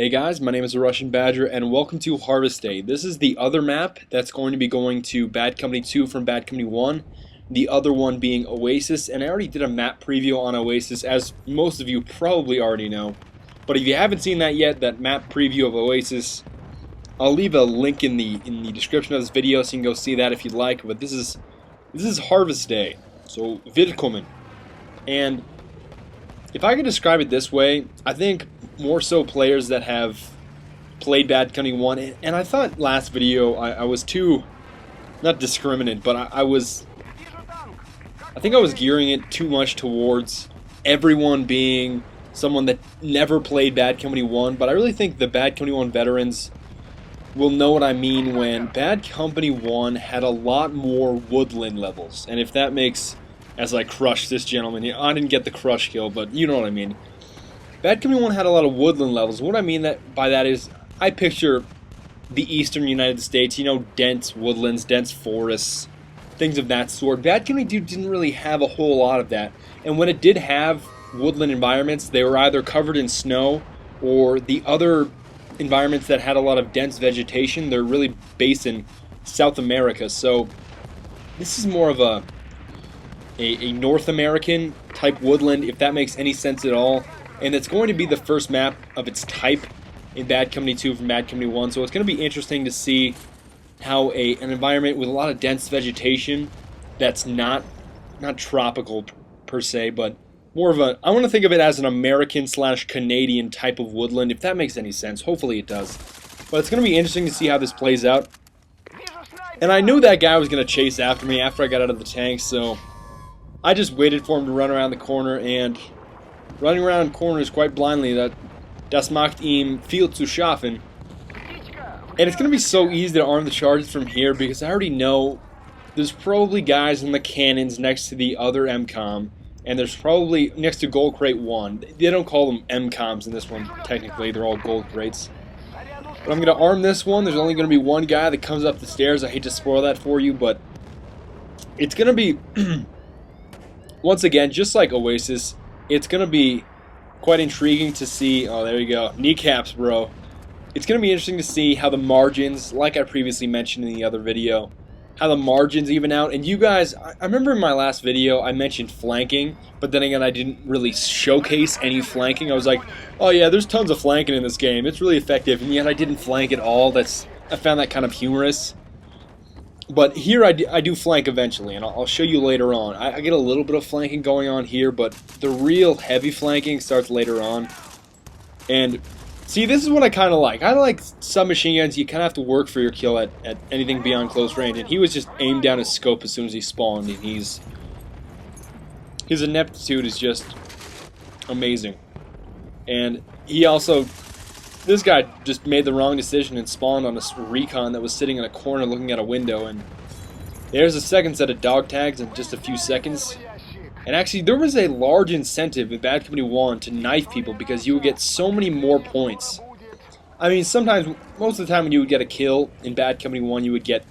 Hey guys, my name is TheRussianBadger and welcome to Harvest Day. This is the other map that's going to be going to Bad Company 2 from Bad Company 1. The other one being Oasis, and I already did a map preview on Oasis, as most of you probably already know. But if you haven't seen that yet, that map preview of Oasis, I'll leave a link in the description of this video so you can go see that if you'd like. But this is Harvest Day, so willkommen. And if I could describe it this way, I think more so players that have played Bad Company 1, and I thought last video I was too, not discriminant, but I think I was gearing it too much towards everyone being someone that never played Bad Company 1, but I really think the Bad Company 1 veterans will know what I mean when Bad Company 1 had a lot more woodland levels, and if that makes, as I crush this gentleman here, I didn't get the crush kill, but you know what I mean. Bad Company 1 had a lot of woodland levels. What I mean by that is, I picture the eastern United States, you know, dense woodlands, dense forests, things of that sort. Bad Company 2 didn't really have a whole lot of that. And when it did have woodland environments, they were either covered in snow, or the other environments that had a lot of dense vegetation, they're really based in South America. So this is more of a North American type woodland, if that makes any sense at all. And it's going to be the first map of its type in Bad Company 2 from Bad Company 1. So it's going to be interesting to see how an environment with a lot of dense vegetation that's not tropical per se, but more of a, I want to think of it as an American/Canadian type of woodland, if that makes any sense. Hopefully it does. But it's going to be interesting to see how this plays out. And I knew that guy was going to chase after me after I got out of the tank, so I just waited for him to run around the corner, and running around corners quite blindly, das macht ihm viel zu schaffen. And it's going to be so easy to arm the charges from here because I already know there's probably guys in the cannons next to the other MCOM, and there's probably next to Gold Crate 1. They don't call them MCOMs in this one, technically, they're all gold crates. But I'm going to arm this one. There's only going to be one guy that comes up the stairs. I hate to spoil that for you, but it's going to be, once again, just like Oasis, it's going to be quite intriguing to see. Oh, there you go. Kneecaps, bro. It's going to be interesting to see how the margins, like I previously mentioned in the other video, how the margins even out. And you guys, I remember in my last video I mentioned flanking, but then again I didn't really showcase any flanking. I was like, oh yeah, there's tons of flanking in this game. It's really effective, and yet I didn't flank at all. I found that kind of humorous. But here I do flank eventually, and I'll show you later on. I get a little bit of flanking going on here, but the real heavy flanking starts later on. And see, this is what I kind of like. I like submachine guns. You kind of have to work for your kill at anything beyond close range. And he was just aimed down his scope as soon as he spawned, and his ineptitude is just amazing. And he also, this guy just made the wrong decision and spawned on a recon that was sitting in a corner looking at a window, and there's a second set of dog tags in just a few seconds. And actually, there was a large incentive in Bad Company 1 to knife people because you would get so many more points. I mean, sometimes, most of the time when you would get a kill in Bad Company 1, you would get,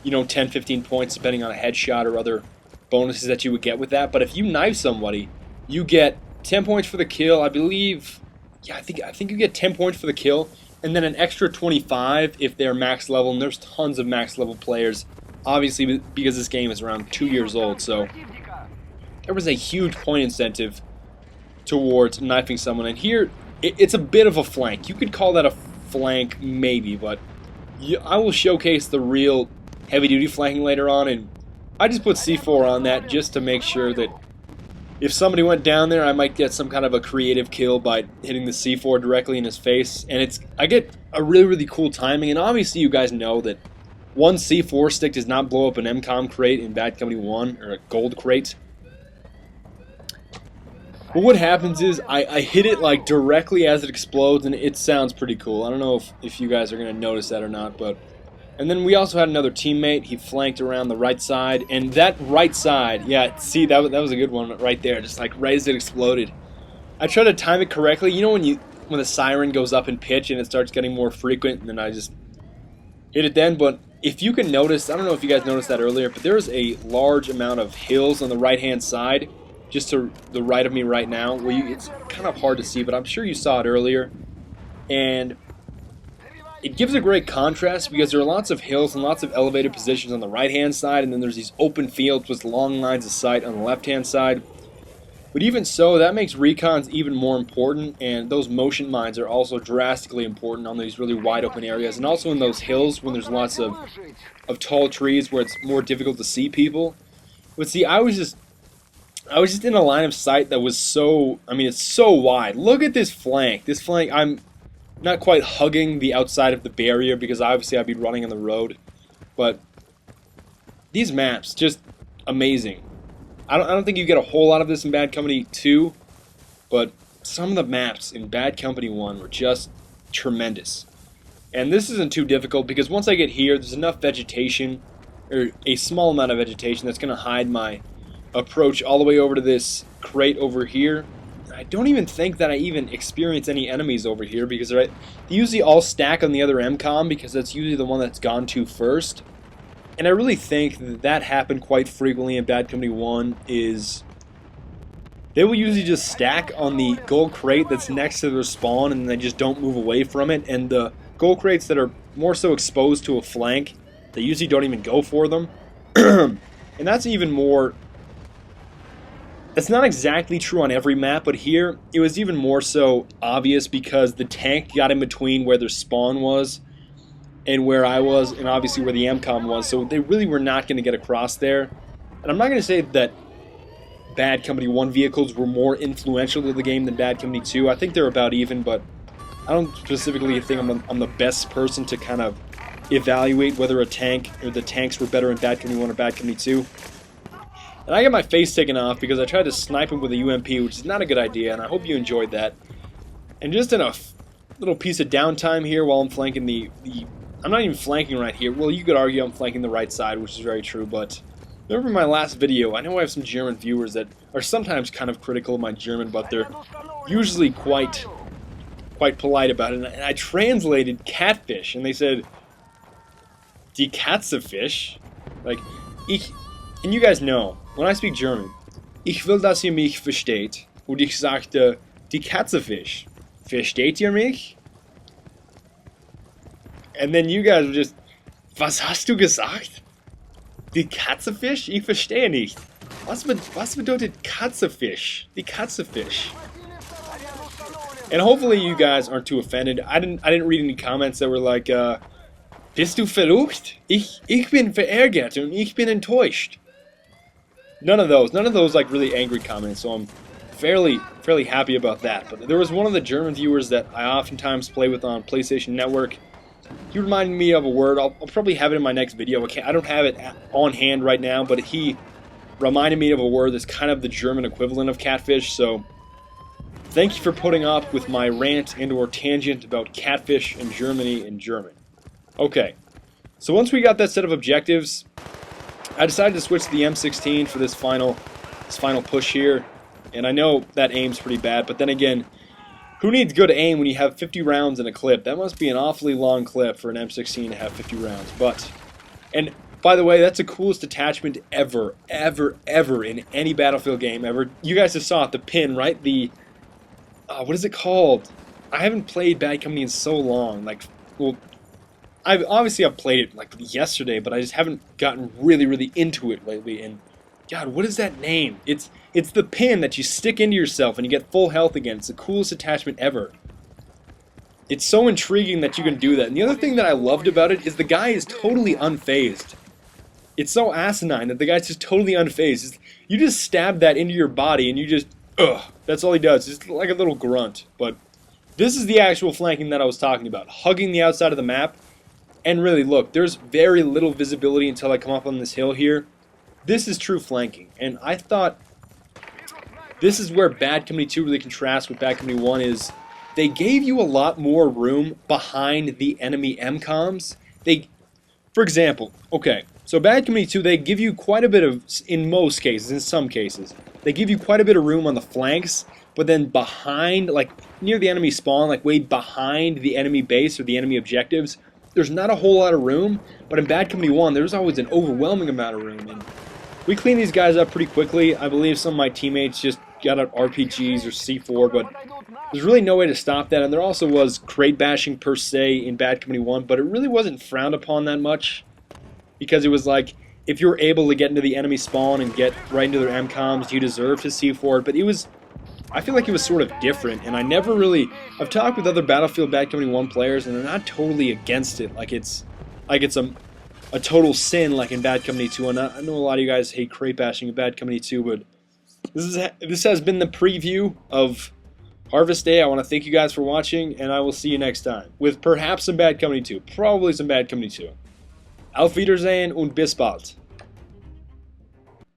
you know, 10, 15 points depending on a headshot or other bonuses that you would get with that. But if you knife somebody, you get 10 points for the kill, I believe. Yeah, I think you get 10 points for the kill, and then an extra 25 if they're max level, and there's tons of max level players, obviously because this game is around 2 years old, so there was a huge point incentive towards knifing someone. And here, it's a bit of a flank. You could call that a flank, maybe, but I will showcase the real heavy-duty flanking later on, and I just put C4 on that just to make sure that if somebody went down there, I might get some kind of a creative kill by hitting the C4 directly in his face. And I get a really, really cool timing. And obviously you guys know that one C4 stick does not blow up an MCOM crate in Bad Company 1, or a gold crate. But what happens is, I hit it like directly as it explodes, and it sounds pretty cool. I don't know if you guys are going to notice that or not, but... And then we also had another teammate. He flanked around the right side, and that right side, yeah, see, that was a good one right there, just like right as it exploded. I tried to time it correctly. You know when the siren goes up in pitch and it starts getting more frequent, and then I just hit it then. But if you can notice, I don't know if you guys noticed that earlier, but there's a large amount of hills on the right-hand side, just to the right of me right now, where it's kind of hard to see, but I'm sure you saw it earlier. And it gives a great contrast because there are lots of hills and lots of elevated positions on the right-hand side, and then there's these open fields with long lines of sight on the left-hand side. But even so, that makes recons even more important, and those motion mines are also drastically important on these really wide open areas, and also in those hills when there's lots of tall trees where it's more difficult to see people. But see, I was just in a line of sight that was so, I mean, it's so wide. Look at this flank. This flank, I'm not quite hugging the outside of the barrier because obviously I'd be running on the road. But these maps, just amazing. I don't think you get a whole lot of this in Bad Company 2, but some of the maps in Bad Company 1 were just tremendous. And this isn't too difficult because once I get here, there's enough vegetation, or a small amount of vegetation, that's going to hide my approach all the way over to this crate over here. I don't even think that I even experience any enemies over here because they usually all stack on the other MCOM because that's usually the one that's gone to first. And I really think that happened quite frequently in Bad Company 1 is they will usually just stack on the gold crate that's next to their spawn and they just don't move away from it. And the gold crates that are more so exposed to a flank, they usually don't even go for them. And that's even more... That's not exactly true on every map, but here it was even more so obvious because the tank got in between where their spawn was and where I was, and obviously where the MCOM was, so they really were not going to get across there. And I'm not going to say that Bad Company 1 vehicles were more influential to the game than Bad Company 2. I think they're about even, but I don't specifically think I'm the best person to kind of evaluate whether a tank or the tanks were better in Bad Company 1 or Bad Company 2. And I got my face taken off because I tried to snipe him with a UMP, which is not a good idea, and I hope you enjoyed that. And just in a little piece of downtime here while I'm flanking the I'm not even flanking right here. Well, you could argue I'm flanking the right side, which is very true, but remember my last video, I know I have some German viewers that are sometimes kind of critical of my German, but they're usually quite polite about it. And I translated catfish, and they said, die Katzefisch? Like, and you guys know, when I speak German, ich will, dass ihr mich versteht. Und ich sagte, die Katzefisch. Versteht ihr mich? And then you guys were just, was hast du gesagt? Die Katzefisch? Ich verstehe nicht. Was bedeutet Katzefisch? Die Katzefisch. And hopefully you guys aren't too offended. I didn't read any comments that were like, bist du verrückt? Ich bin verärgert und ich bin enttäuscht. None of those like really angry comments, so I'm fairly happy about that. But there was one of the German viewers that I oftentimes play with on PlayStation Network. He reminded me of a word. I'll probably have it in my next video. I don't have it on hand right now, but he reminded me of a word that's kind of the German equivalent of catfish. So thank you for putting up with my rant and or tangent about catfish in Germany in German. Okay, so once we got that set of objectives, I decided to switch to the M16 for this final push here. And I know that aim's pretty bad, but then again, who needs good aim when you have 50 rounds in a clip? That must be an awfully long clip for an M16 to have 50 rounds. And by the way, that's the coolest attachment ever in any Battlefield game ever. You guys just saw it, the pin, right? The, what is it called? I haven't played Bad Company in so long. Like, well, I've played it like yesterday, but I just haven't gotten really into it lately. And God, what is that name? It's the pin that you stick into yourself and you get full health again. It's the coolest attachment ever. It's so intriguing that you can do that. And the other thing that I loved about it is the guy is totally unfazed. It's so asinine that the guy's just totally unfazed. You just stab that into your body and you just, that's all he does. It's like a little grunt. But this is the actual flanking that I was talking about. Hugging the outside of the map. And really, look, there's very little visibility until I come up on this hill here. This is true flanking. And I thought this is where Bad Company 2 really contrasts with Bad Company 1 is they gave you a lot more room behind the enemy MCOMs. For example, okay, so Bad Company 2, they give you quite a bit of, in most cases, in some cases, they give you quite a bit of room on the flanks, but then behind, like near the enemy spawn, like way behind the enemy base or the enemy objectives, there's not a whole lot of room. But in Bad Company 1, there's always an overwhelming amount of room. And we cleaned these guys up pretty quickly. I believe some of my teammates just got out RPGs or C4, but There's really no way to stop that, and there also was crate bashing per se in Bad Company 1, but it really wasn't frowned upon that much, because it was like, if you were able to get into the enemy spawn and get right into their MCOMs, you deserve to C4 it, but it was, I feel like it was sort of different, and I never really, I've talked with other Battlefield Bad Company 1 players, and they're not totally against it, like it's a total sin like in Bad Company 2, and I know a lot of you guys hate crate bashing in Bad Company 2, but this has been the preview of Harvest Day. I want to thank you guys for watching, and I will see you next time with perhaps some Bad Company 2. Probably some Bad Company 2. Auf Wiedersehen und bis bald.